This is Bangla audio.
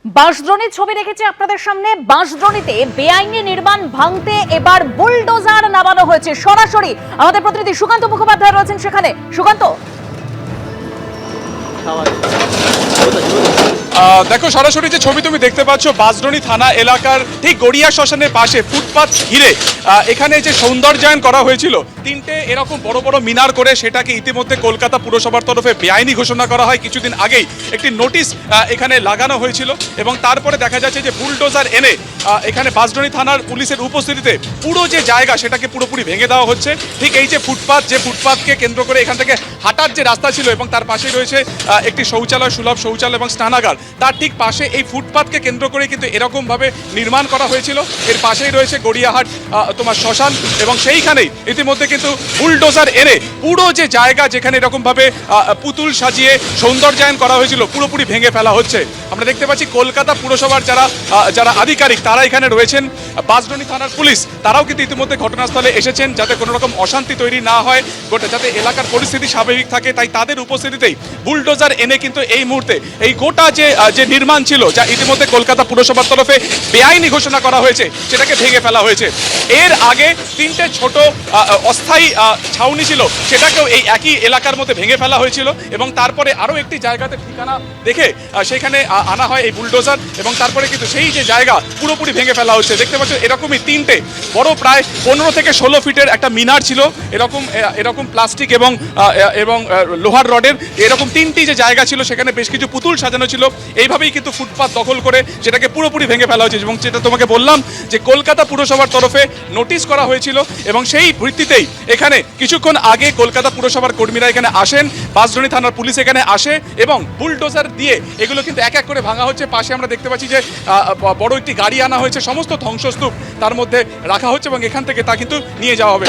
বাঁশদ্রোণীর ছবি রেখেছি আপনাদের সামনে। বাঁশদ্রোণীতে বেআইনি নির্মাণ ভাঙতে এবার বুলডোজার নামানো হয়েছে। সরাসরি আমাদের প্রতিনিধি সুকান্ত মুখোপাধ্যায় রয়েছেন সেখানে। সুকান্ত, দেখো, সরাসরি যে ছবি তুমি দেখতে পাচ্ছ বাঁশদ্রোণী থানা এলাকার ঠিক গড়িয়া শ্মশানের পাশে ফুটপাত ঘিরে এখানে যে সৌন্দর্যায়ন করা হয়েছিল, তিনটে এরকম বড় বড় মিনার করে সেটাকে ইতিমধ্যে কলকাতা পুরসভার তরফে বেআইনি ঘোষণা করা হয়। কিছুদিন আগেই একটি নোটিশ এখানে লাগানো হয়েছিল এবং তারপরে দেখা যাচ্ছে যে বুলডোজার এনে এখানে বাঁশদ্রোণী থানার পুলিশের উপস্থিতিতে পুরো যে জায়গা সেটাকে পুরোপুরি ভেঙে দেওয়া হচ্ছে। ঠিক এই যে ফুটপাতকে কেন্দ্র করে এখান থেকে হাঁটার যে রাস্তা ছিল এবং তার পাশেই রয়েছে একটি শৌচালয়, সুলভ শৌচালয় এবং স্নানাগার, তার ঠিক পাশে এই ফুটপাতকে কেন্দ্র করে কিন্তু এরকমভাবে নির্মাণ করা হয়েছিল। এর পাশেই রয়েছে গড়িয়াহাট তোমার শ্মশান এবং সেইখানেই ইতিমধ্যে কিন্তু বুলডোজার এনে পুরো যে জায়গা যেখানে এরকমভাবে পুতুল সাজিয়ে সৌন্দর্যায়ন করা হয়েছিল পুরোপুরি ভেঙে ফেলা হচ্ছে। আমরা দেখতে পাচ্ছি কলকাতা পুরসভার যারা আধিকারিক তারা এখানে রয়েছেন, বাঁশদ্রোণী থানার পুলিশ তারাও কিন্তু ইতিমধ্যে ঘটনাস্থলে এসেছেন যাতে কোনো রকম অশান্তি তৈরি না হয়, যাতে এলাকার পরিস্থিতি স্বাভাবিক থাকে। তাই তাদের উপস্থিতিতেই বুলডোজার এনে কিন্তু এই মুহূর্তে এই গোটা যে নির্মাণ ছিল, যা ইতিমধ্যে কলকাতা পুরসভার তরফে বেআইনি ঘোষণা করা হয়েছে, সেটাকে ভেঙে ফেলা হয়েছে। এর আগে তিনটে ছোট অস্থায়ী ছাউনি ছিল, সেটাকেও এই একই এলাকার মধ্যে ভেঙে ফেলা হয়েছিল এবং তারপরে আরও একটি জায়গাতে ঠিকানা দেখে সেখানে আনা হয় এই বুলডোজার এবং তারপরে কিন্তু সেই যে জায়গা পুরোপুরি ভেঙে ফেলা হচ্ছে। দেখতে পাচ্ছ এরকমই তিনটে বড় প্রায় 15 থেকে 16 ফিটের একটা মিনার ছিল, এরকম প্লাস্টিক এবং লোহার রডের এরকম তিনটি যে জায়গা ছিল, সেখানে বেশ কিছু পুতুল সাজানো ছিল। এইভাবেই কিন্তু ফুটপাত দখল করে সেটাকে পুরোপুরি ভেঙে ফেলা হয়েছে এবং যেটা তোমাকে বললাম যে কলকাতা পুরসভার তরফে নোটিশ করা হয়েছিল এবং সেই ভিত্তিতেই এখানে কিছুক্ষণ আগে কলকাতা পুরসভার কর্মীরা এখানে আসেন, বাঁশদ্রোণী থানার পুলিশ এখানে আসে এবং বুলডোজার দিয়ে এগুলো কিন্তু এক এক করে ভাঙা হচ্ছে। পাশে আমরা দেখতে পাচ্ছি যে বড় একটি গাড়ি আনা হয়েছে, সমস্ত ধ্বংসস্তূপ তার মধ্যে রাখা হচ্ছে এবং এখান থেকে তা কিন্তু নিয়ে যাওয়া হবে।